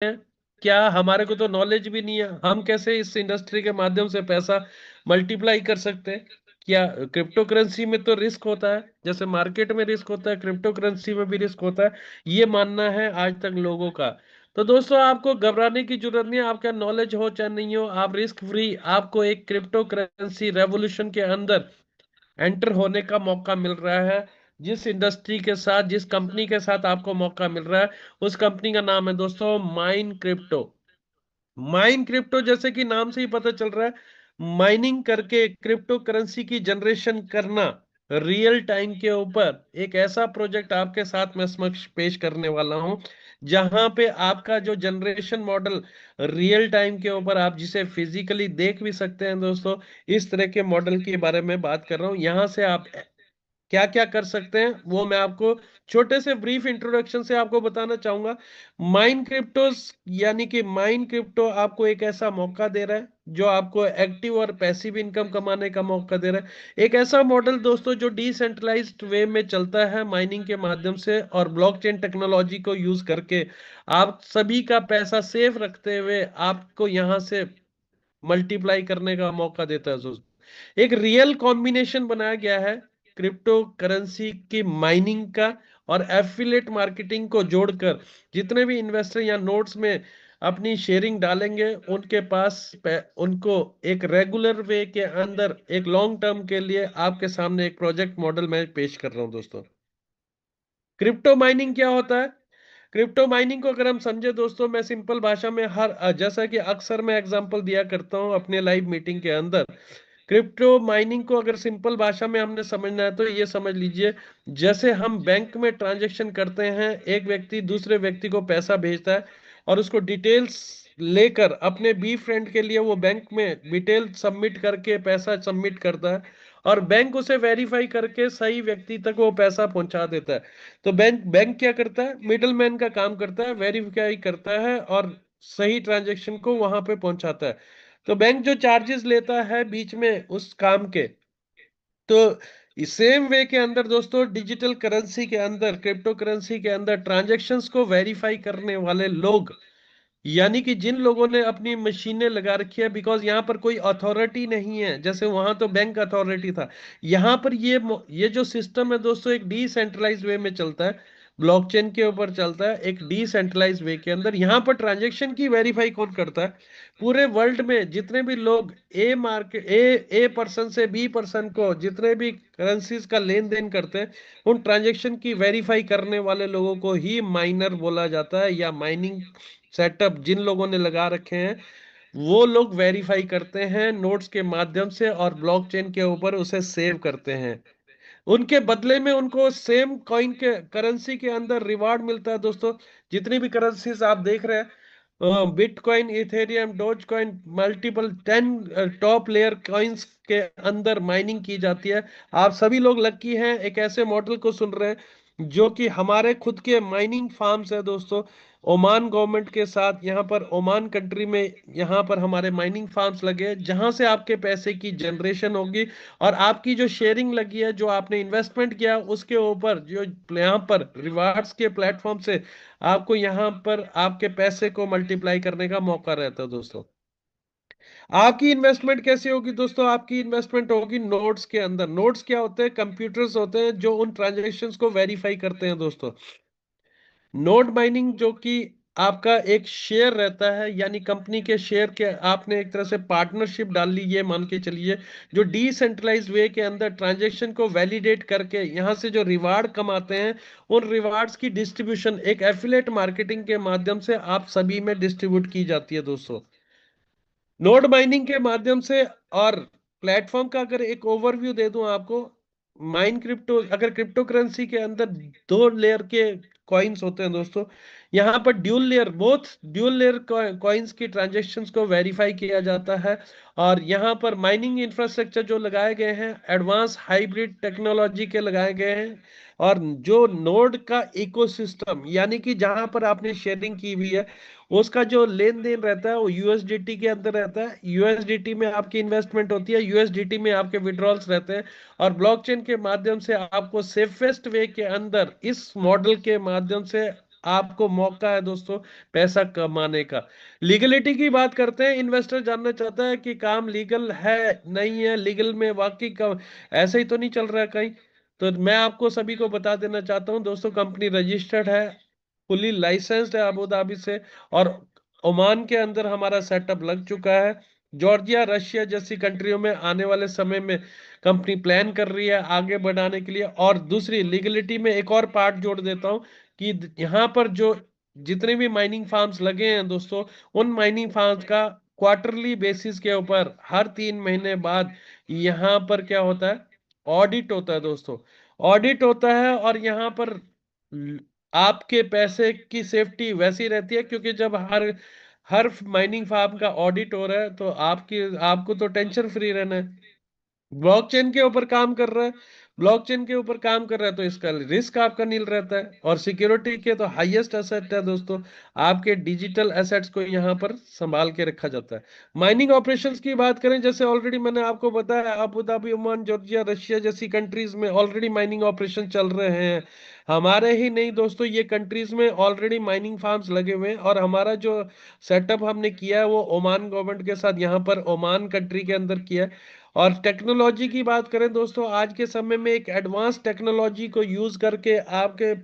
हैं, क्या हमारे को तो नॉलेज भी नहीं है, हम कैसे इस इंडस्ट्री के माध्यम से पैसा मल्टीप्लाई कर सकते हैं? क्या क्रिप्टो करेंसी में तो रिस्क होता है, जैसे मार्केट में रिस्क होता है क्रिप्टो करेंसी में भी रिस्क होता है, ये मानना है आज तक लोगों का। तो दोस्तों आपको घबराने की जरूरत नहीं है, आपका नॉलेज हो चाहे नहीं हो, आप रिस्क फ्री, आपको एक क्रिप्टो करेंसी रेवोल्यूशन के अंदर एंटर होने का मौका मिल रहा है। जिस इंडस्ट्री के साथ, जिस कंपनी के साथ आपको मौका मिल रहा है, उस कंपनी का नाम है दोस्तों माइन क्रिप्टो। माइन क्रिप्टो, जैसे कि नाम से ही पता चल रहा है, माइनिंग करके क्रिप्टो करेंसी की जनरेशन करना, रियल टाइम के ऊपर एक ऐसा प्रोजेक्ट आपके साथ मैं समक्ष पेश करने वाला हूं, जहां पे आपका जो जनरेशन मॉडल रियल टाइम के ऊपर, आप जिसे फिजिकली देख भी सकते हैं दोस्तों, इस तरह के मॉडल के बारे में बात कर रहा हूं। यहां से आप क्या क्या कर सकते हैं वो मैं आपको छोटे से ब्रीफ इंट्रोडक्शन से आपको बताना चाहूंगा। माइन क्रिप्टोस, यानी कि माइन क्रिप्टो आपको एक ऐसा मौका दे रहा है जो आपको एक्टिव और पैसिव इनकम कमाने का मौका दे रहा है। एक ऐसा मॉडल दोस्तों जो डिसेंट्रलाइज्ड वे में चलता है माइनिंग के माध्यम से, और ब्लॉकचेन टेक्नोलॉजी को यूज करके आप सभी का पैसा सेफ रखते हुए आपको यहां से मल्टीप्लाई करने का मौका देता है दोस्तों। एक रियल कॉम्बिनेशन बनाया गया है क्रिप्टो करेंसी की माइनिंग का और एफिलिएट मार्केटिंग को जोड़कर। जितने भी इन्वेस्टर या नोट्स में अपनी शेयरिंग डालेंगे, उनके पास उनको एक रेगुलर वे के अंदर एक लॉन्ग टर्म के लिए आपके सामने एक प्रोजेक्ट मॉडल मैं पेश कर रहा हूं दोस्तों। क्रिप्टो माइनिंग क्या होता है? क्रिप्टो माइनिंग को अगर हम समझे दोस्तों, मैं सिंपल भाषा में जैसा कि अक्सर मैं एग्जांपल दिया करता हूं अपने लाइव मीटिंग के अंदर, क्रिप्टो माइनिंग को अगर सिंपल भाषा में हमने समझना है तो ये समझ लीजिए, जैसे हम बैंक में ट्रांजैक्शन करते हैं, एक व्यक्ति दूसरे व्यक्ति को पैसा भेजता है और उसको डिटेल्स लेकर अपने बी फ्रेंड के लिए वो बैंक में डिटेल सबमिट करके पैसा सबमिट करता है, और बैंक उसे वेरीफाई करके सही व्यक्ति तक वो पैसा पहुंचा देता है। तो बैंक बैंक क्या करता है? मिडलमैन का काम करता है, वेरीफाई करता है और सही ट्रांजैक्शन को वहां पे पहुंचाता है। तो बैंक जो चार्जेस लेता है बीच में उस काम के, तो सेम वे के अंदर दोस्तों डिजिटल करेंसी के अंदर, क्रिप्टो करेंसी के अंदर ट्रांजैक्शंस को वेरीफाई करने वाले लोग, यानी कि जिन लोगों ने अपनी मशीनें लगा रखी है, बिकॉज यहाँ पर कोई अथॉरिटी नहीं है, जैसे वहां तो बैंक अथॉरिटी था, यहाँ पर ये जो सिस्टम है दोस्तों एक डिसेंट्रलाइज वे में चलता है, ब्लॉकचेन के ऊपर चलता है एक डिसेंट्रलाइज वे के अंदर। यहाँ पर ट्रांजैक्शन की वेरीफाई कौन करता है? पूरे वर्ल्ड में जितने भी लोग ए पर्सन से बी पर्सन को जितने भी करेंसीज का लेन देन करते हैं, उन ट्रांजैक्शन की वेरीफाई करने वाले लोगों को ही माइनर बोला जाता है, या माइनिंग सेटअप जिन लोगों ने लगा रखे हैं वो लोग वेरीफाई करते हैं नोट्स के माध्यम से और ब्लॉकचेन के ऊपर उसे सेव करते हैं। उनके बदले में उनको सेम कॉइन के करेंसी के अंदर रिवार्ड मिलता है दोस्तों। जितनी भी करेंसीज आप देख रहे हैं, bitcoin, Ethereum, dose coin, multiple 10 top layer coins के अंदर माइनिंग की जाती है। आप सभी लोग लकी हैं, एक ऐसे मॉडल को सुन रहे हैं जो कि हमारे खुद के माइनिंग फार्म्स है दोस्तों। ओमान गवर्नमेंट के साथ यहाँ पर ओमान कंट्री में यहाँ पर हमारे माइनिंग फार्म्स लगे हैं, जहां से आपके पैसे की जनरेशन होगी, और आपकी जो शेयरिंग लगी है, जो आपने इन्वेस्टमेंट किया, उसके ऊपर जो यहाँ पर रिवार्ड्स के प्लेटफॉर्म से आपको यहाँ पर आपके पैसे को मल्टीप्लाई करने का मौका रहता है दोस्तों। आपकी इन्वेस्टमेंट कैसी होगी दोस्तों? आपकी इन्वेस्टमेंट होगी नोट्स के अंदर। नोट्स क्या होते हैं? कंप्यूटर्स होते हैं जो उन ट्रांजेक्शन्स को वेरीफाई करते हैं दोस्तों। नोट माइनिंग जो कि आपका एक शेयर रहता है, यानी कंपनी के शेयर के आपने एक तरह से पार्टनरशिप डाल ली, ये मान के चलिए, जो डिसेंट्रलाइज वे के अंदर ट्रांजैक्शन को वैलिडेट करके यहां से जो रिवार्ड कमाते हैं, उन रिवार्ड्स की डिस्ट्रीब्यूशन एक एफिलेट मार्केटिंग के माध्यम से आप सभी में डिस्ट्रीब्यूट की जाती है दोस्तों, नोड माइनिंग के माध्यम से। और प्लेटफॉर्म का अगर एक ओवरव्यू दे दूं आपको, माइन क्रिप्टो, अगर क्रिप्टो करेंसी के अंदर दो लेयर के कॉइन्स होते हैं दोस्तों, यहाँ पर dual layer, both dual layer coins की ट्रांजेक्शन्स को वेरीफाई किया जाता है। और यहाँ पर माइनिंग इंफ्रास्ट्रक्चर जो लगाए गए हैं एडवांस हाइब्रिड टेक्नोलॉजी के लगाए गए हैं, और जो नोड का इकोसिस्टम, यानी कि जहां पर आपने शेयरिंग की हुई है, उसका जो लेन देन रहता है वो यूएसडीटी के अंदर रहता है। यूएसडीटी में आपकी इन्वेस्टमेंट होती है, यूएसडीटी में आपके विड्रॉल्स रहते हैं, और ब्लॉकचेन के माध्यम से आपको सेफेस्ट वे के अंदर इस मॉडल के माध्यम से आपको मौका है दोस्तों पैसा कमाने का। लीगलिटी की बात करते हैं, इन्वेस्टर जानना चाहता है कि काम लीगल है नहीं है, लीगल में वाकई का ऐसे ही तो नहीं चल रहा है कहीं। तो मैं आपको सभी को बता देना चाहता हूं दोस्तों, कंपनी रजिस्टर्ड है, फुली लाइसेंस्ड है अबू धाबी से, और ओमान के अंदर हमारा सेटअप लग चुका है। जॉर्जिया रशिया जैसी कंट्रियों में आने वाले समय में कंपनी प्लान कर रही है आगे बढ़ाने के लिए। और दूसरी लीगलिटी में एक और पार्ट जोड़ देता हूं कि यहाँ पर जो जितने भी माइनिंग फार्म्स लगे हैं दोस्तों, उन माइनिंग फार्म्स का क्वार्टरली बेसिस के ऊपर हर 3 महीने बाद यहाँ पर क्या होता है, ऑडिट होता है दोस्तों। ऑडिट होता है, और यहाँ पर आपके पैसे की सेफ्टी वैसी रहती है, क्योंकि जब हर हर माइनिंग फार्म का ऑडिट हो रहा है तो आपको तो टेंशन फ्री रहना है। ब्लॉकचेन के ऊपर काम कर रहा है, ब्लॉकचेन के ऊपर काम कर रहा है तो इसका रिस्क आपका नील रहता है। और सिक्योरिटी के तो हाईएस्ट एसेट है दोस्तों, आपके डिजिटल एसेट्स को यहाँ पर संभाल के रखा जाता है। माइनिंग ऑपरेशंस की बात करें, जैसे ऑलरेडी मैंने आपको बताया, Abu Dhabi, Oman, Georgia, Russia जैसी कंट्रीज में ऑलरेडी माइनिंग ऑपरेशन चल रहे हैं। हमारे ही नहीं दोस्तों, ये कंट्रीज में ऑलरेडी माइनिंग फार्म्स लगे हुए हैं, और हमारा जो सेटअप हमने किया है वो ओमान गवर्नमेंट के साथ यहाँ पर ओमान कंट्री के अंदर किया है। और टेक्नोलॉजी की बात करें दोस्तों, आज के समय में एक एडवांस टेक्नोलॉजी को यूज करके आपके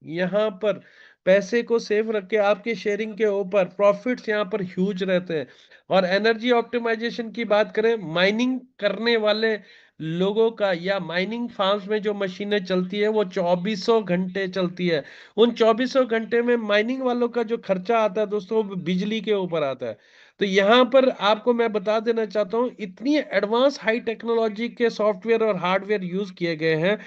यहाँ पर पैसे को सेफ रख के आपके शेयरिंग के ऊपर प्रॉफिट्स यहाँ पर ह्यूज रहते हैं। और एनर्जी ऑप्टिमाइजेशन की बात करें, माइनिंग करने वाले लोगों का या माइनिंग फार्म्स में जो मशीनें चलती है वो 2400 घंटे चलती है। उन 2400 घंटे में माइनिंग वालों का जो खर्चा आता है दोस्तों वो बिजली के ऊपर आता है। तो यहाँ पर आपको मैं बता देना चाहता हूँ, इतनी एडवांस हाई टेक्नोलॉजी के सॉफ्टवेयर और हार्डवेयर यूज किए गए हैं।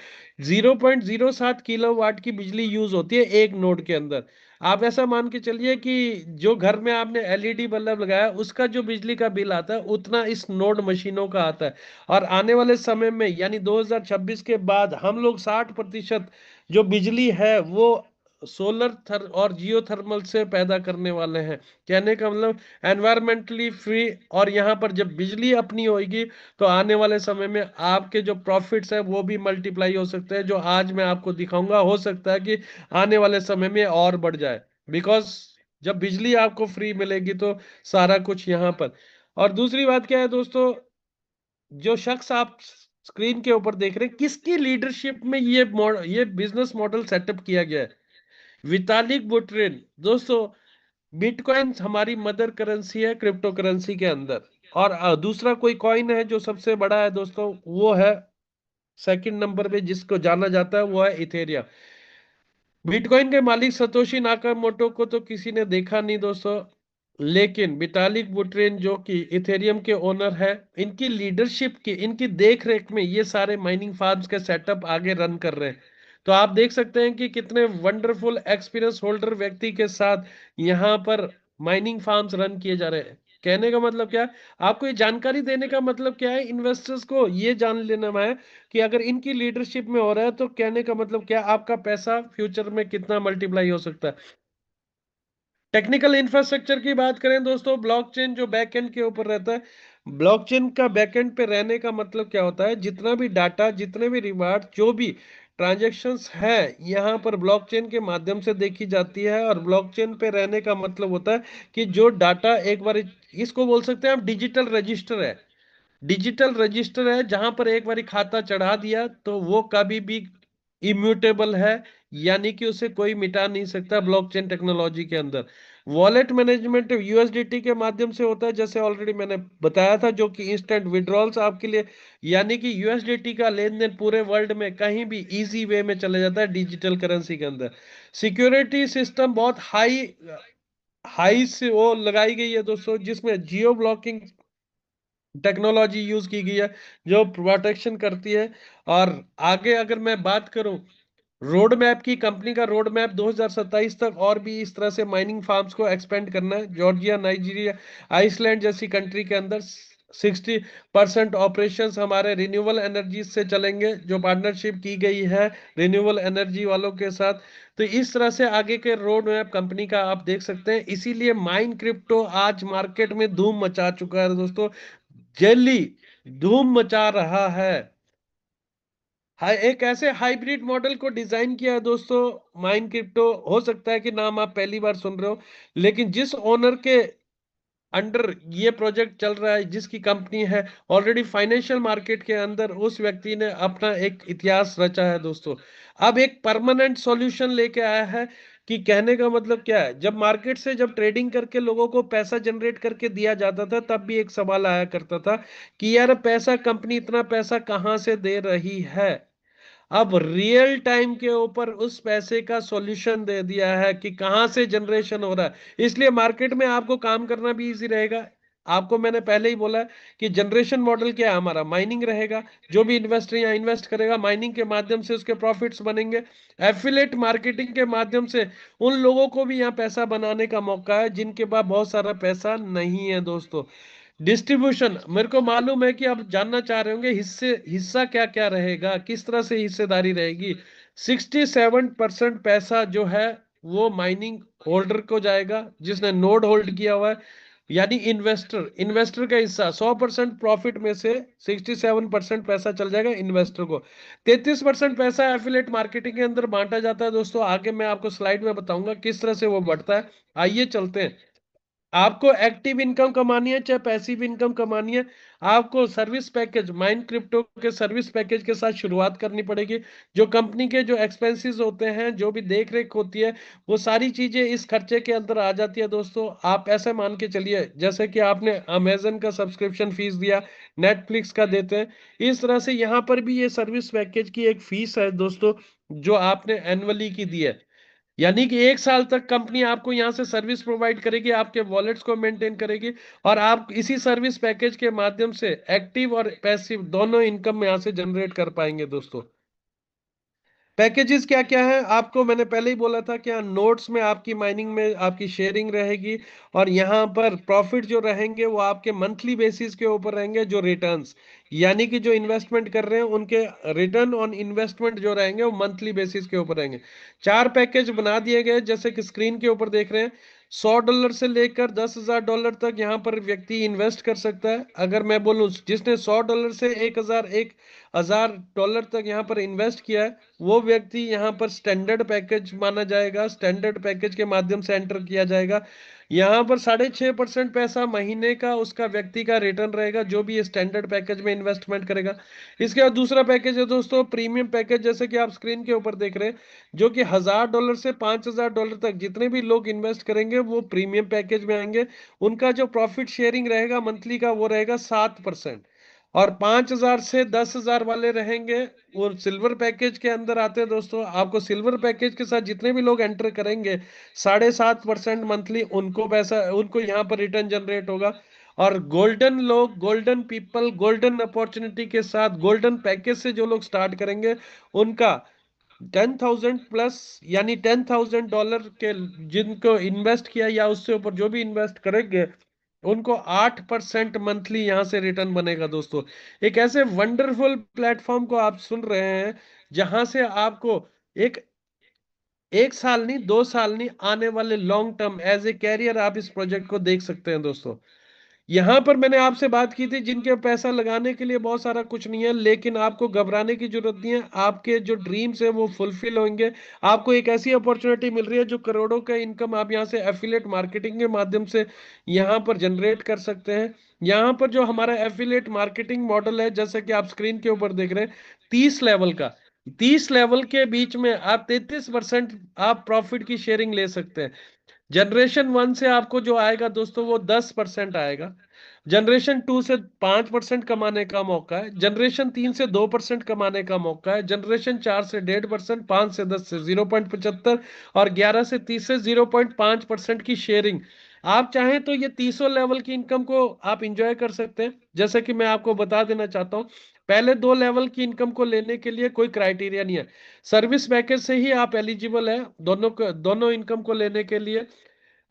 0.07 किलोवाट की बिजली यूज होती है एक नोड के अंदर। आप ऐसा मान के चलिए कि जो घर में आपने एलईडी बल्ब लगाया उसका जो बिजली का बिल आता है उतना इस नोड मशीनों का आता है। और आने वाले समय में यानी 2026 के बाद हम लोग 60% जो बिजली है वो सोलर थर और जियो थर्मल से पैदा करने वाले हैं। कहने का मतलब एनवायरमेंटली फ्री। और यहाँ पर जब बिजली अपनी होगी तो आने वाले समय में आपके जो प्रॉफिट्स है वो भी मल्टीप्लाई हो सकते हैं, जो आज मैं आपको दिखाऊंगा, हो सकता है कि आने वाले समय में और बढ़ जाए। बिकॉज जब बिजली आपको फ्री मिलेगी तो सारा कुछ यहाँ पर। और दूसरी बात क्या है दोस्तों, जो शख्स आप स्क्रीन के ऊपर देख रहे हैं, किसकी लीडरशिप में ये बिजनेस मॉडल सेटअप किया गया है? वितालिक बुटेरिन दोस्तों। बिटकॉइन हमारी मदर करेंसी है क्रिप्टो करेंसी के अंदर। और दूसरा कोई कॉइन है जो सबसे बड़ा है दोस्तों, वो है सेकंड नंबर पे जिसको जाना जाता है वो है इथेरियम। बिटकॉइन के मालिक सतोशी नाकामोटो को तो किसी ने देखा नहीं दोस्तों, लेकिन विटालिक बुटेरिन जो कि इथेरियम के ओनर है, इनकी लीडरशिप की, इनकी देख रेख में ये सारे माइनिंग फार्म्स के सेटअप आगे रन कर रहे हैं। तो आप देख सकते हैं कि कितने वंडरफुल एक्सपीरियंस होल्डर व्यक्ति के साथ यहाँ पर माइनिंग फार्म्स रन किए जा रहे हैं। कहने का मतलब क्या है, आपको ये जानकारी देने का मतलब क्या है, इन्वेस्टर्स को ये जान लेना है कि अगर इनकी लीडरशिप में हो रहा है तो कहने का मतलब क्या, आपका पैसा फ्यूचर में कितना मल्टीप्लाई हो सकता है। टेक्निकल इंफ्रास्ट्रक्चर की बात करें दोस्तों, ब्लॉकचेन जो बैकएंड के ऊपर रहता है, ब्लॉकचेन का बैकएंड पे रहने का मतलब क्या होता है, जितना भी डाटा, जितने भी रिवार्ड, जो भी ट्रांजैक्शंस है यहाँ पर ब्लॉकचेन के माध्यम से देखी जाती है। और ब्लॉकचेन पे रहने का मतलब होता है कि जो डाटा एक बार, इसको बोल सकते हैं आप डिजिटल रजिस्टर है। डिजिटल रजिस्टर है जहां पर एक बार खाता चढ़ा दिया तो वो कभी भी इम्यूटेबल है, यानी कि उसे कोई मिटा नहीं सकता ब्लॉकचेन टेक्नोलॉजी के अंदर। वॉलेट मैनेजमेंट यूएसडीटी के माध्यम से होता है, जैसे ऑलरेडी मैंने बताया था, जो कि इंस्टेंट विड्रॉल्स आपके लिए, यानी कि यूएसडीटी का लेन देन पूरे वर्ल्ड में कहीं भी इजी वे में चला जाता है डिजिटल करेंसी के अंदर। सिक्योरिटी सिस्टम बहुत हाई हाई से वो लगाई गई है दोस्तों, जिसमें जियो ब्लॉकिंग टेक्नोलॉजी यूज की गई है जो प्रोटेक्शन करती है। और आगे अगर मैं बात करूं रोड मैप की, कंपनी का रोड मैप 2027 तक और भी इस तरह से माइनिंग फार्म्स को एक्सपेंड करना है। जॉर्जिया, नाइजीरिया, आइसलैंड जैसी कंट्री के अंदर 60% ऑपरेशंस हमारे रिन्यूएबल एनर्जी से चलेंगे, जो पार्टनरशिप की गई है रिन्यूएबल एनर्जी वालों के साथ। तो इस तरह से आगे के रोड मैप कंपनी का आप देख सकते हैं, इसीलिए माइन क्रिप्टो आज मार्केट में धूम मचा चुका है दोस्तों, जेली धूम मचा रहा है। एक ऐसे हाइब्रिड मॉडल को डिजाइन किया है दोस्तों माइन क्रिप्टो। हो सकता है कि नाम आप पहली बार सुन रहे हो, लेकिन जिस ओनर के अंडर ये प्रोजेक्ट चल रहा है, जिसकी कंपनी है ऑलरेडी फाइनेंशियल मार्केट के अंदर, उस व्यक्ति ने अपना एक इतिहास रचा है दोस्तों। अब एक परमानेंट सॉल्यूशन लेके आया है। कि कहने का मतलब क्या है, जब मार्केट से जब ट्रेडिंग करके लोगों को पैसा जनरेट करके दिया जाता था, तब भी एक सवाल आया करता था कि यार पैसा, कंपनी इतना पैसा कहाँ से दे रही है। अब रियल टाइम के ऊपर उस पैसे का सॉल्यूशन दे दिया है कि कहां से जनरेशन हो रहा है, इसलिए मार्केट में आपको काम करना भी इजी रहेगा। आपको मैंने पहले ही बोला कि जनरेशन मॉडल क्या है हमारा, माइनिंग रहेगा। जो भी इन्वेस्टर यहाँ इन्वेस्ट करेगा, माइनिंग के माध्यम से उसके प्रॉफिट्स बनेंगे। एफिलेट मार्केटिंग के माध्यम से उन लोगों को भी यहाँ पैसा बनाने का मौका है जिनके पास बहुत सारा पैसा नहीं है दोस्तों। डिस्ट्रीब्यूशन, मेरे को मालूम है कि आप जानना चाह रहे होंगे हिस्सा क्या क्या रहेगा, किस तरह से हिस्सेदारी रहेगी। 67% पैसा जो है वो माइनिंग होल्डर को जाएगा, जिसने नोड होल्ड किया हुआ है। यानी इन्वेस्टर इन्वेस्टर का हिस्सा 100% प्रॉफिट में से 67% पैसा चल जाएगा इन्वेस्टर को। 33% पैसा एफिलेट मार्केटिंग के अंदर बांटा जाता है दोस्तों। आगे मैं आपको स्लाइड में बताऊंगा किस तरह से वो बढ़ता है। आइए चलते हैं। आपको एक्टिव इनकम कमानी है चाहे पैसिव इनकम कमानी है, आपको सर्विस पैकेज, माइंड क्रिप्टो के सर्विस पैकेज के साथ शुरुआत करनी पड़ेगी। जो कंपनी के जो एक्सपेंसेस होते हैं, जो भी देख रेख होती है, वो सारी चीजें इस खर्चे के अंदर आ जाती है दोस्तों। आप ऐसे मान के चलिए जैसे कि आपने अमेजन का सब्सक्रिप्शन फीस दिया, नेटफ्लिक्स का देते हैं, इस तरह से यहाँ पर भी ये सर्विस पैकेज की एक फीस है दोस्तों, जो आपने एनुअली की दी है। यानी कि 1 साल तक कंपनी आपको यहां से सर्विस प्रोवाइड करेगी, आपके वॉलेट्स को मेंटेन करेगी, और आप इसी सर्विस पैकेज के माध्यम से एक्टिव और पैसिव दोनों इनकम यहां से जनरेट कर पाएंगे दोस्तों। पैकेजेस क्या क्या है, आपको मैंने पहले ही बोला था कि नोट्स में आपकी माइनिंग में आपकी शेयरिंग रहेगी, और यहाँ पर प्रॉफिट जो रहेंगे वो आपके मंथली बेसिस के ऊपर रहेंगे। जो रिटर्न्स, यानी कि जो इन्वेस्टमेंट कर रहे हैं उनके रिटर्न ऑन इन्वेस्टमेंट जो रहेंगे वो मंथली बेसिस के ऊपर रहेंगे। 4 पैकेज बना दिए गए जैसे कि स्क्रीन के ऊपर देख रहे हैं। $100 से लेकर $10,000 तक यहाँ पर व्यक्ति इन्वेस्ट कर सकता है। अगर मैं बोलूं जिसने $100 से 1,000 तक यहाँ पर इन्वेस्ट किया है, वो व्यक्ति यहाँ पर स्टैंडर्ड पैकेज माना जाएगा। स्टैंडर्ड पैकेज के माध्यम से एंटर किया जाएगा। यहाँ पर 6.5% पैसा महीने का उसका व्यक्ति का रिटर्न रहेगा, जो भी स्टैंडर्ड पैकेज में इन्वेस्टमेंट करेगा। इसके बाद दूसरा पैकेज है दोस्तों प्रीमियम पैकेज, जैसे कि आप स्क्रीन के ऊपर देख रहे हैं, जो कि $1,000 से $5,000 तक जितने भी लोग इन्वेस्ट करेंगे वो प्रीमियम पैकेज में आएंगे। उनका जो प्रॉफिट शेयरिंग रहेगा मंथली का, वो रहेगा 7%। और 5,000 से 10,000 वाले रहेंगे वो सिल्वर पैकेज के अंदर आते हैं दोस्तों। आपको सिल्वर पैकेज के साथ जितने भी लोग एंटर करेंगे, 7.5% मंथली उनको पैसा, उनको यहाँ पर रिटर्न जनरेट होगा। और गोल्डन लोग, गोल्डन पीपल, गोल्डन अपॉर्चुनिटी के साथ गोल्डन पैकेज से जो लोग स्टार्ट करेंगे, उनका 10,000 प्लस, यानी $10,000 के जिनको इन्वेस्ट किया या उससे ऊपर जो भी इन्वेस्ट करेंगे, उनको 8% मंथली यहां से रिटर्न बनेगा दोस्तों। एक ऐसे वंडरफुल प्लेटफॉर्म को आप सुन रहे हैं, जहां से आपको एक 1 साल नहीं, 2 साल नहीं, आने वाले long term as a career आप इस प्रोजेक्ट को देख सकते हैं दोस्तों। यहां पर मैंने आपसे बात की थी जिनके पैसा लगाने के लिए बहुत सारा कुछ नहीं है, लेकिन आपको घबराने की जरूरत नहीं है। आपके जो ड्रीम्स है वो फुलफिल होंगे। आपको एक ऐसी अपॉर्चुनिटी मिल रही है जो करोड़ों का इनकम आप यहां से एफिलेट मार्केटिंग के माध्यम से यहां पर जनरेट कर सकते हैं। यहां पर जो हमारा एफिलेट मार्केटिंग मॉडल है, जैसे कि आप स्क्रीन के ऊपर देख रहे हैं, 30 लेवल का, 30 लेवल के बीच में आप 33% आप प्रॉफिट की शेयरिंग ले सकते हैं। जनरेशन 1 से आपको जो आएगा दोस्तों वो 10% आएगा। जनरेशन 2 से 5% कमाने का मौका है। जनरेशन 3 से 2% कमाने का मौका है। जनरेशन 4 से 1.5%, 5 से 10 से 0.75, और 11 से 30 से 0.5% की शेयरिंग। आप चाहें तो ये 30 लेवल की इनकम को आप इंजॉय कर सकते हैं। जैसे कि मैं आपको बता देना चाहता हूँ, पहले 2 लेवल की इनकम को लेने के लिए कोई क्राइटेरिया नहीं है। सर्विस पैकेज से ही आप एलिजिबल है दोनों इनकम को लेने के लिए।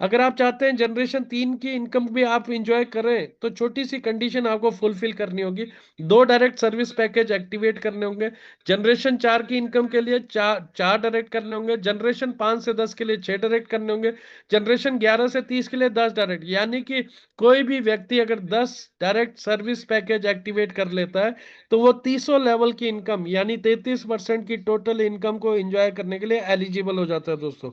अगर आप चाहते हैं जनरेशन 3 की इनकम भी आप इंजॉय करें, तो छोटी सी कंडीशन आपको फुलफिल करनी होगी। 2 डायरेक्ट सर्विस पैकेज एक्टिवेट करने होंगे। जनरेशन 4 की इनकम के लिए चार चार डायरेक्ट करने होंगे। जनरेशन 5 से 10 के लिए 6 डायरेक्ट करने होंगे। जनरेशन 11 से 30 के लिए 10 डायरेक्ट। यानी कि कोई भी व्यक्ति अगर 10 डायरेक्ट सर्विस पैकेज एक्टिवेट कर लेता है, तो वो 30 लेवल की इनकम यानी 33% की टोटल इनकम को एंजॉय करने के लिए एलिजिबल हो जाता है दोस्तों।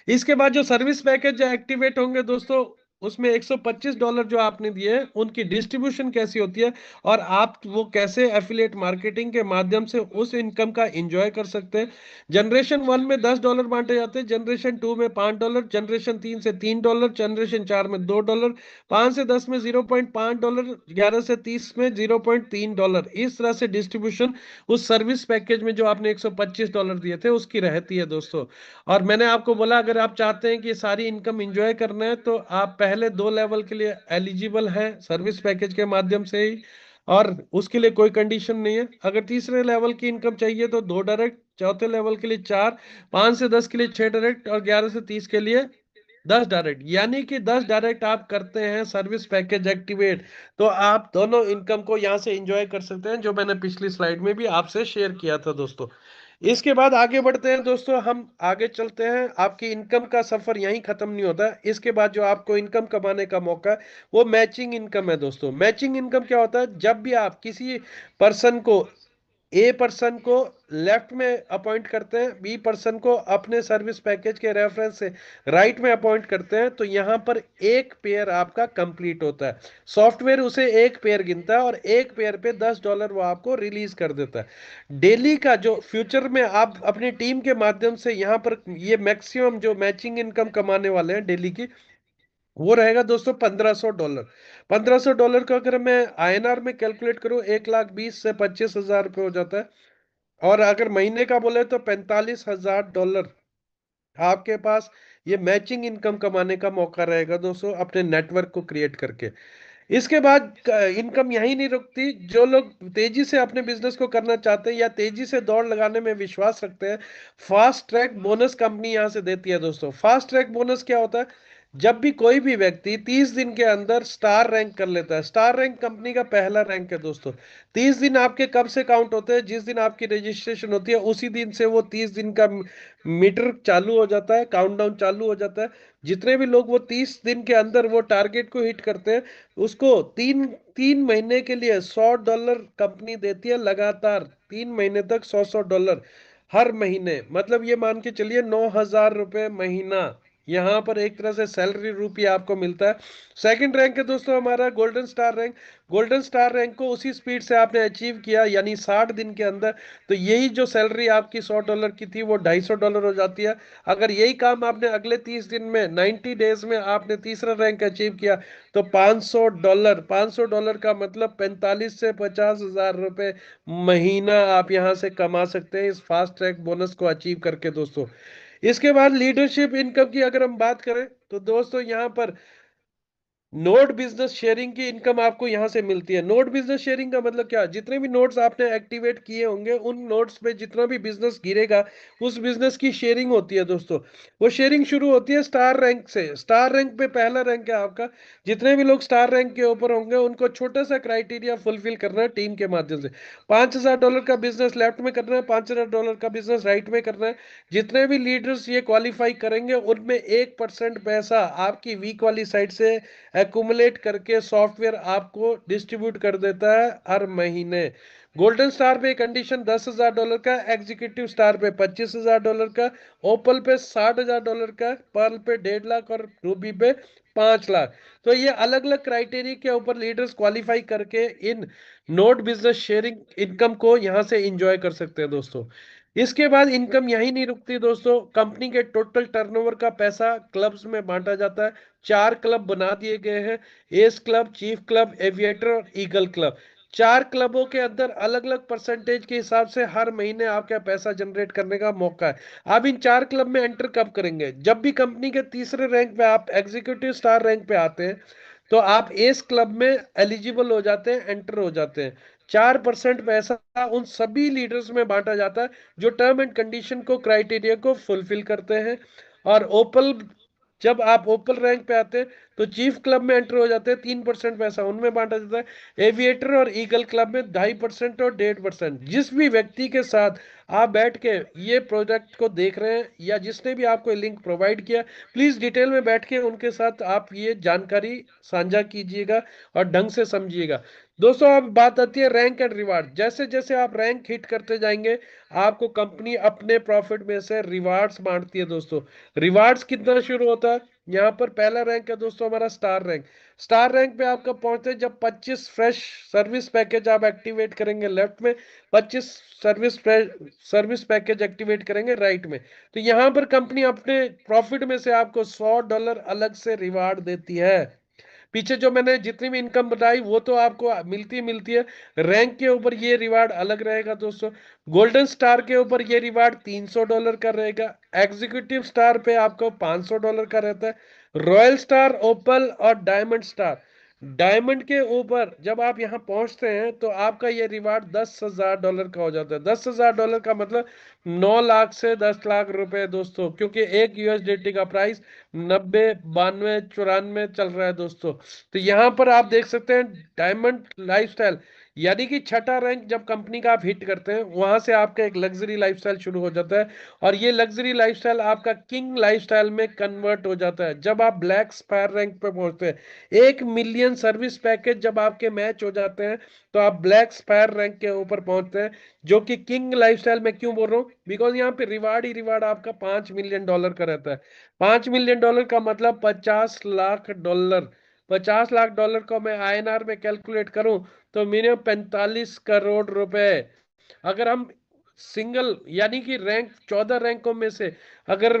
इसके बाद जो सर्विस पैकेज जो एक्टिवेट होंगे दोस्तों, उसमें $125 जो आपने दिए हैं, उनकी डिस्ट्रीब्यूशन कैसी होती है और आप वो कैसे एफिलिएट मार्केटिंग के माध्यम से उस इनकम का एंजॉय कर सकते हैं। जनरेशन 1 में $10 बांटे जाते हैं, जनरेशन 2 में $5, जनरेशन 3 से $3, जनरेशन 4 में $2, 5 से 10 में $0.5, 11 से 30 में $0.3। इस तरह से डिस्ट्रीब्यूशन उस सर्विस पैकेज में जो आपने $125 दिए थे उसकी रहती है दोस्तों। और मैंने आपको बोला अगर आप चाहते हैं कि सारी इनकम एंजॉय करना है, तो आप पहले 2 लेवल के लिए एलिजिबल हैं सर्विस पैकेज के माध्यम से ही, और उसके लिए कोई कंडीशन नहीं है। अगर तीसरे लेवल की इनकम चाहिए तो 2 डायरेक्ट, चौथे लेवल के लिए 4, 5 से 10 के लिए 6 डायरेक्ट और 11 से 30 के लिए 10 डायरेक्ट। यानी कि 10 डायरेक्ट आप करते हैं सर्विस पैकेज एक्टिवेट, तो आप दोनों इनकम को यहां से एंजॉय कर सकते हैं, जो मैंने पिछली स्लाइड में भी आपसे शेयर किया था दोस्तों। इसके बाद आगे बढ़ते हैं दोस्तों, हम आगे चलते हैं। आपकी इनकम का सफर यहीं खत्म नहीं होता। इसके बाद जो आपको इनकम कमाने का मौका है वो मैचिंग इनकम है दोस्तों। मैचिंग इनकम क्या होता है? जब भी आप किसी पर्सन को, ए पर्सन को लेफ्ट में अपॉइंट करते हैं, बी पर्सन को अपने सर्विस पैकेज के रेफरेंस से राइट में अपॉइंट करते हैं, तो यहां पर एक पेयर आपका कंप्लीट होता है। सॉफ्टवेयर उसे एक पेयर गिनता है और एक पेयर पे $10 वो आपको रिलीज कर देता है। डेली का जो फ्यूचर में आप अपनी टीम के माध्यम से यहां पर ये मैक्सिमम जो मैचिंग इनकम कमाने वाले हैं डेली की, वो रहेगा दोस्तों $1500। $1500 को अगर मैं आईएनआर में कैलकुलेट करूं, 1,20,000 से 25,000 रुपये हो जाता है। और अगर महीने का बोले तो $45,000 आपके पास ये मैचिंग इनकम कमाने का मौका रहेगा दोस्तों, अपने नेटवर्क को क्रिएट करके। इसके बाद इनकम यहीं नहीं रुकती। जो लोग तेजी से अपने बिजनेस को करना चाहते हैं या तेजी से दौड़ लगाने में विश्वास रखते हैं, फास्ट ट्रैक बोनस कंपनी यहां से देती है दोस्तों। फास्ट ट्रैक बोनस क्या होता है? जब भी कोई भी व्यक्ति 30 दिन के अंदर स्टार रैंक कर लेता है, स्टार रैंक कंपनी का पहला रैंक है दोस्तों। 30 दिन आपके कब से काउंट होते हैं? जिस दिन आपकी रजिस्ट्रेशन होती है उसी दिन से वो 30 दिन का मीटर चालू हो जाता है, काउंटडाउन चालू हो जाता है। जितने भी लोग वो 30 दिन के अंदर वो टारगेट को हिट करते हैं, उसको तीन तीन महीने के लिए $100 कंपनी देती है लगातार। 3 महीने तक $100 हर महीने, मतलब ये मान के चलिए $9,000 महीना। यहाँ पर एक तरह से सैलरी रूपी आपको मिलता है। सेकंड रैंक है दोस्तों हमारा golden star rank. Golden star rank को उसी स्पीड से आपने अचीव किया यानी 60 दिन के अंदर, तो यही जो सैलरी आपकी $100 की थी वो $250 हो जाती है। अगर यही काम आपने अगले 30 दिन में, 90 डेज में आपने तीसरा रैंक अचीव किया, तो $500 का मतलब 45 से 50,000 रुपए महीना आप यहां से कमा सकते हैं इस फास्ट ट्रैक बोनस को अचीव करके दोस्तों। इसके बाद लीडरशिप इनकम की अगर हम बात करें, तो दोस्तों यहां पर नोड बिजनेस शेयरिंग की इनकम आपको यहां से मिलती है। नोड बिजनेस शेयरिंग का मतलब क्या? जितने भी नोड्स आपने एक्टिवेट किए होंगे, उन नोड्स पे जितना भी बिजनेस गिरेगा, उस बिजनेस की शेयरिंग होती है दोस्तों। वो शेयरिंग शुरू होती है स्टार रैंक से। स्टार रैंक पे पहला रैंक है आपका। जितने भी लोग स्टार रैंक के ऊपर होंगे उनको छोटा सा क्राइटेरिया फुलफिल करना है टीम के माध्यम से। $5,000 का बिजनेस लेफ्ट में करना है, $5,000 का बिजनेस राइट में करना है। जितने भी लीडर्स ये क्वालिफाई करेंगे उनमें 1% पैसा आपकी वीक वाली साइड से एक्यूमुलेट करके सॉफ्टवेयर आपको डिस्ट्रीब्यूट कर देता है हर महीने। गोल्डन स्टार पे कंडीशन $10,000 का, एग्जीक्यूटिव स्टार पे $25,000 का, ओपल पे $60,000 का, पर्ल पे 1.5 लाख और रूबी पे 5 लाख। तो ये अलग अलग क्राइटेरिया के ऊपर लीडर्स क्वालिफाई करके in note business sharing income को यहां से इंजॉय कर सकते हैं दोस्तों। इसके बाद इनकम यही नहीं रुकती दोस्तों। कंपनी के टोटल टर्नओवर का पैसा क्लब्स में बांटा जाता है। 4 क्लब बना दिए गए हैं, S club, chief club, aviator और ईगल क्लब। 4 क्लबों के अंदर अलग अलग परसेंटेज के हिसाब से हर महीने आपका पैसा जनरेट करने का मौका है। आप इन 4 क्लब में एंटर कब करेंगे? जब भी कंपनी के तीसरे रैंक पे आप एग्जीक्यूटिव स्टार रैंक पे आते हैं, तो आप एस क्लब में एलिजिबल हो जाते हैं, एंटर हो जाते हैं। 4% पैसा उन सभी लीडर्स में बांटा जाता है जो टर्म एंड कंडीशन को, क्राइटेरिया को फुलफिल करते हैं। और ओपल जब आप ओपन रैंक पे आते हैं तो चीफ क्लब में एंटर हो जाते हैं, 3% पैसा उनमें बांटा जाता है। एविएटर और ईगल क्लब में 2.5% और 1.5%। जिस भी व्यक्ति के साथ आप बैठ के ये प्रोजेक्ट को देख रहे हैं या जिसने भी आपको लिंक प्रोवाइड किया, प्लीज डिटेल में बैठ के उनके साथ आप ये जानकारी साझा कीजिएगा और ढंग से समझिएगा। दोस्तों अब बात आती है रैंक एंड रिवार्ड। जैसे जैसे आप रैंक हिट करते जाएंगे, आपको कंपनी अपने प्रॉफिट में से रिवार्ड्स बांटती है दोस्तों। रिवार्ड्स कितना शुरू होता है? यहाँ पर पहला रैंक है दोस्तों हमारा स्टार रैंक। स्टार रैंक पे आपका पहुंचते हैं जब 25 फ्रेश सर्विस पैकेज आप एक्टिवेट करेंगे लेफ्ट में, 25 सर्विस सर्विस पैकेज एक्टिवेट करेंगे राइट में। तो यहाँ पर कंपनी अपने प्रॉफिट में से आपको $100 अलग से रिवार्ड देती है। पीछे जो मैंने जितनी भी इनकम बताई वो तो आपको मिलती है। रैंक के ऊपर ये रिवार्ड अलग रहेगा दोस्तों। गोल्डन स्टार के ऊपर ये रिवार्ड $300 का रहेगा। एग्जीक्यूटिव स्टार पे आपको $500 का रहता है। रॉयल स्टार, ओपल और डायमंड स्टार, डायमंड के ऊपर जब आप यहाँ पहुंचते हैं तो आपका ये रिवार्ड $10,000 का हो जाता है। $10,000 का मतलब 9 लाख से 10 लाख रुपए दोस्तों, क्योंकि एक यूएसडीटी का प्राइस 90, 92, 94 चल रहा है दोस्तों। तो यहाँ पर आप देख सकते हैं डायमंड लाइफस्टाइल, यानी कि छठा रैंक जब कंपनी का आप हिट करते हैं वहां से आपका एक लग्जरी लाइफस्टाइल शुरू हो जाता है। और ये लग्जरी लाइफस्टाइल आपका किंग लाइफस्टाइल में कन्वर्ट हो जाता है जब आप ब्लैक स्पायर रैंक पे पहुंचते हैं। 1 मिलियन सर्विस पैकेज जब आपके मैच हो जाते हैं तो आप ब्लैक स्पायर रैंक के ऊपर पहुंचते हैं, जो कि किंग लाइफस्टाइल में क्यों बोल रहा हूँ, बिकॉज यहाँ पे रिवार्ड ही रिवार्ड आपका $5 मिलियन का रहता है। $5 मिलियन का मतलब $50 लाख। $50 लाख को मैं आईएनआर में कैलकुलेट करूं तो मिनिमम 45 करोड़ रुपए। अगर हम सिंगल यानी कि रैंक 14 रैंकों में से अगर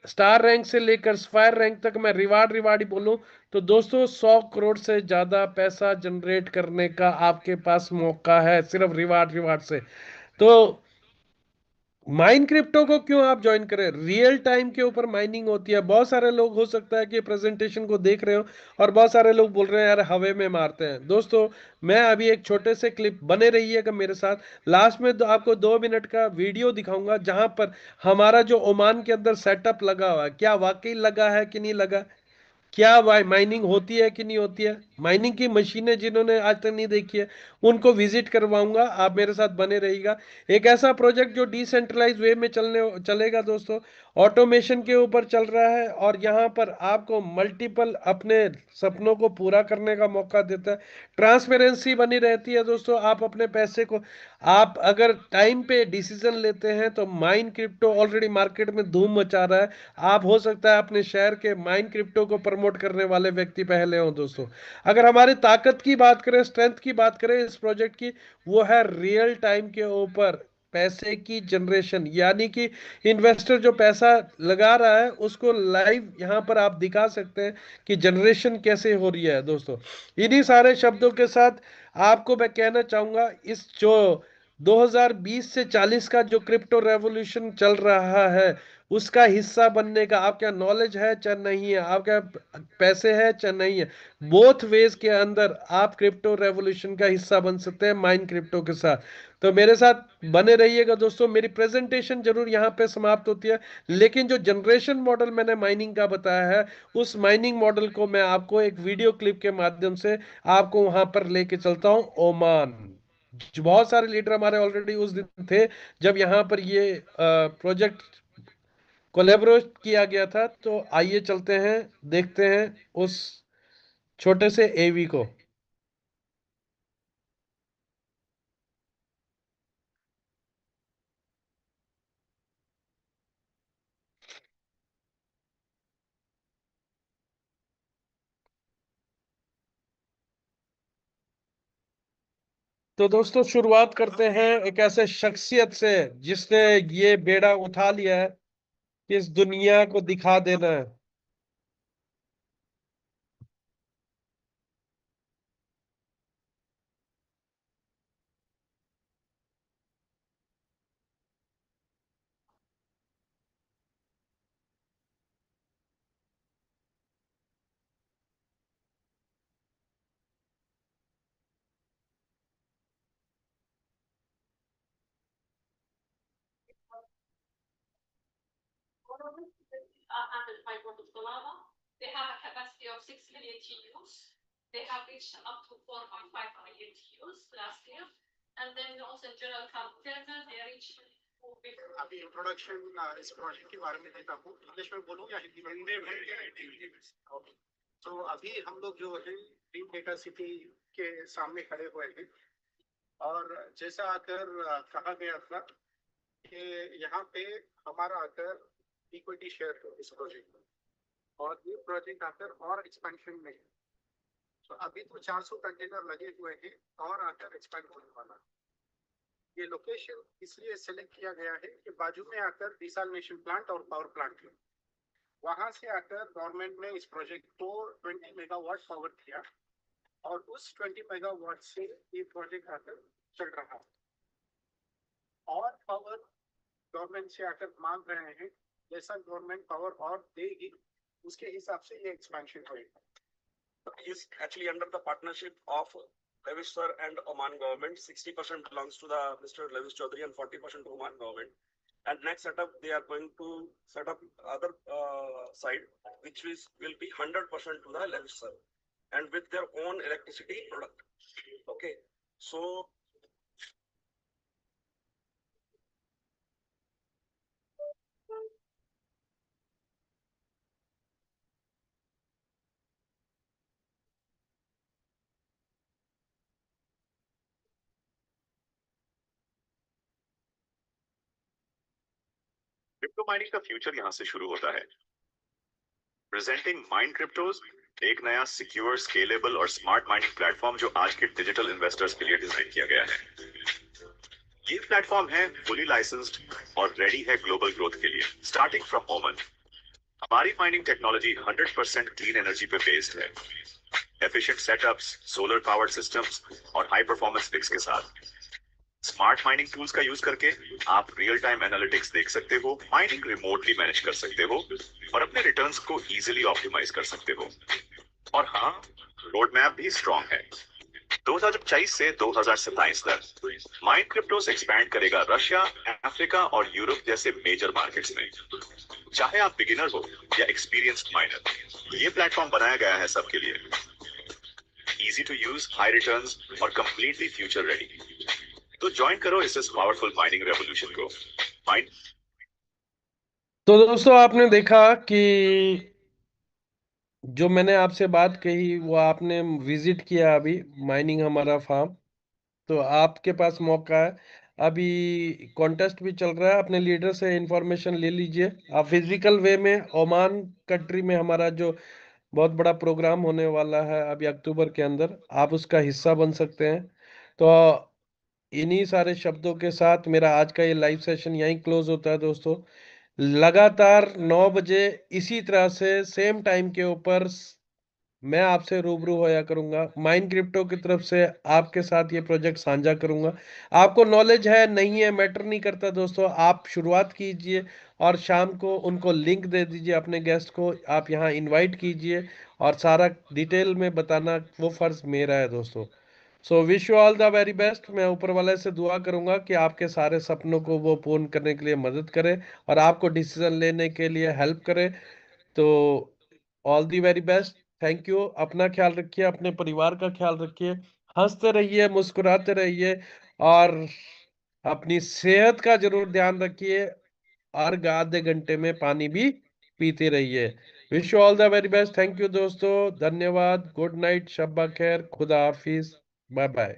स्टार रैंक से लेकर स्पायर रैंक तक मैं रिवार्ड रिवार्ड ही बोलूं तो दोस्तों 100 करोड़ से ज्यादा पैसा जनरेट करने का आपके पास मौका है सिर्फ रिवार्ड रिवार्ड से। तो माइन क्रिप्टो को क्यों आप ज्वाइन करें? रियल टाइम के ऊपर माइनिंग होती है। बहुत सारे लोग हो सकता है कि प्रेजेंटेशन को देख रहे हो और बहुत सारे लोग बोल रहे हैं यार हवा में मारते हैं। दोस्तों मैं अभी एक छोटे से क्लिप बने रहिएगा मेरे साथ, लास्ट में आपको 2 मिनट का वीडियो दिखाऊंगा जहां पर हमारा जो ओमान के अंदर सेटअप लगा हुआ है क्या वाकई लगा है कि नहीं लगा, क्या माइनिंग होती है कि नहीं होती है। माइनिंग की मशीनें जिन्होंने आज तक नहीं देखी है उनको विजिट करवाऊंगा, आप मेरे साथ बने रहिएगा। एक ऐसा प्रोजेक्ट जो डिसेंट्रलाइज वे में चलेगा दोस्तों, ऑटोमेशन के ऊपर चल रहा है और यहाँ पर आपको मल्टीपल अपने सपनों को पूरा करने का मौका देता है। ट्रांसपेरेंसी बनी रहती है दोस्तों। आप अपने पैसे को आप अगर टाइम पे डिसीजन लेते हैं तो माइन क्रिप्टो ऑलरेडी मार्केट में धूम मचा रहा है। आप हो सकता है अपने शहर के माइन क्रिप्टो को प्रमोट करने वाले व्यक्ति पहले हो दोस्तों। अगर हमारी ताकत की बात करें, स्ट्रेंथ की बात करें इस प्रोजेक्ट की, वो है रियल टाइम के ऊपर पैसे की जनरेशन, यानी कि इन्वेस्टर जो पैसा लगा रहा है उसको लाइव यहां पर आप दिखा सकते हैं कि जनरेशन कैसे हो रही है दोस्तों। इन्हीं सारे शब्दों के साथ आपको मैं कहना चाहूंगा इस जो 2020 से 40 का जो क्रिप्टो रेवोल्यूशन चल रहा है उसका हिस्सा बनने का आपका नॉलेज है चाहे नहीं है, आपका पैसे है चाहे नहीं है, बोथ वेज के अंदर आप क्रिप्टो रेवोल्यूशन का हिस्सा बन सकते हैं माइन क्रिप्टो के साथ। तो मेरे साथ बने रहिएगा दोस्तों। मेरी प्रेजेंटेशन जरूर यहाँ पे समाप्त होती है, लेकिन जो जनरेशन मॉडल मैंने माइनिंग का बताया है उस माइनिंग मॉडल को मैं आपको एक वीडियो क्लिप के माध्यम से आपको वहां पर लेके चलता हूँ ओमान। बहुत सारे लीडर हमारे ऑलरेडी उस दिन थे जब यहाँ पर ये प्रोजेक्ट कोलेबोरेट किया गया था। तो आइए चलते हैं, देखते हैं उस छोटे से एवी को। तो दोस्तों शुरुआत करते हैं एक ऐसे शख्सियत से जिसने ये बेड़ा उठा लिया है कि इस दुनिया को दिखा देना है। handled by Botosolava. They have a capacity of 6 million TEUs. They have reached up to 4.5 million TEUs last year. And then also General Terminal, they reached अभी इंट्रोडक्शन इस प्रोजेक्ट के बारे में देता हूँ। इंग्लिश में बोलूँ या हिंदी में? तो अभी हम लोग जो है ड्रीम डेटा सिटी के सामने खड़े हुए हैं और जैसा आकर कहा गया था कि यहाँ पे हमारा आकर इक्विटी शेयर है इस प्रोजेक्ट में और ये प्रोजेक्ट आकर और एक्सपेंशन में है। तो अभी तो 400 कंटेनर लगे हुए हैं और आकर एक्सपेंड होने वाला। ये लोकेशन इसलिए सेलेक्ट किया गया है कि बाजू में आकर डिसैलिनेशन प्लांट और पावर प्लांट है। वहां से आकर गवर्नमेंट ने इस प्रोजेक्ट को 20 मेगावाट पावर दिया और उस 20 मेगावाट से ये प्रोजेक्ट आकर चल रहा है और पावर गवर्नमेंट से आकर मांग रहे हैं। जैसा गवर्नमेंट पावर और देगी उसके हिसाब से ये एक्सपेंशन होगा। Is actually under the partnership of Lewis sir and Oman government. 60% belongs to the Mr. Lewis Chaudhary and 40% to Oman government. And next setup, they are going to set up other side, which will be 100% to the Lewis sir, and with their own electricity product. Okay, so crypto mining का future यहां से शुरू होता है। Presenting mind cryptos, एक नया secure, scalable और smart mining platform जो आज के डिजिटल इन्वेस्टर्स के लिए डिजाइन किया गया है। ये प्लेटफॉर्म है फुली लाइसेंस्ड और रेडी है ग्लोबल ग्रोथ के लिए। स्टार्टिंग फ्रॉम ओमन, हमारी माइनिंग टेक्नोलॉजी 100% क्लीन एनर्जी पे बेस्ड है। Efficient setups, solar powered systems और हाई परफॉर्मेंस पिक्स के साथ स्मार्ट माइनिंग टूल्स का यूज करके आप रियल टाइम एनालिटिक्स देख सकते हो, माइनिंग रिमोटली मैनेज कर सकते हो और अपने रिटर्न्स को इजीली ऑप्टिमाइज कर सकते हो। और हाँ, रोड मैप भी स्ट्रॉन्ग है। 2024 से 2027 तक माइंड क्रिप्टोस एक्सपैंड करेगा रशिया, अफ्रीका और यूरोप जैसे मेजर मार्केट्स में। चाहे आप बिगिनर हो या एक्सपीरियंस्ड माइनर, ये प्लेटफॉर्म बनाया गया है सबके लिए। Easy to use, high returns और कंप्लीटली फ्यूचर रेडी। तो ज्वाइन करो इस पावरफुल माइनिंग रेवोल्यूशन को। माइंड। तो दोस्तों, आपने देखा कि जो मैंने आपसे बात कही वो आपने विजिट किया अभी माइनिंग हमारा फार्म। तो आपके पास मौका है, अभी कॉन्टेस्ट भी चल रहा है, अपने लीडर से इंफॉर्मेशन ले लीजिए। आप फिजिकल वे में ओमान कंट्री में हमारा जो बहुत बड़ा प्रोग्राम होने वाला है अभी अक्टूबर के अंदर, आप उसका हिस्सा बन सकते हैं। तो इन्हीं सारे शब्दों के साथ मेरा आज का ये लाइव सेशन यहीं क्लोज होता है दोस्तों। लगातार 9 बजे इसी तरह से सेम टाइम के ऊपर मैं आपसे रूबरू होया करूंगा। माइंड क्रिप्टो की तरफ से आपके साथ ये प्रोजेक्ट साझा करूंगा। आपको नॉलेज है नहीं है मैटर नहीं करता दोस्तों, आप शुरुआत कीजिए और शाम को उनको लिंक दे दीजिए, अपने गेस्ट को आप यहाँ इनवाइट कीजिए और सारा डिटेल में बताना वो फर्ज मेरा है दोस्तों। So wish you all the very best. मैं ऊपर वाले से दुआ करूंगा कि आपके सारे सपनों को वो पूर्ण करने के लिए मदद करे और आपको डिसीजन लेने के लिए हेल्प करे। तो all the very best, thank you. अपना ख्याल रखिए, अपने परिवार का ख्याल रखिए, हंसते रहिए, मुस्कुराते रहिए और अपनी सेहत का जरूर ध्यान रखिए और आधे घंटे में पानी भी पीते रहिए। Wish you all the very best. Thank you दोस्तों, धन्यवाद, गुड नाइट, शब्बा खैर, खुदा हाफिज, बाय बाय।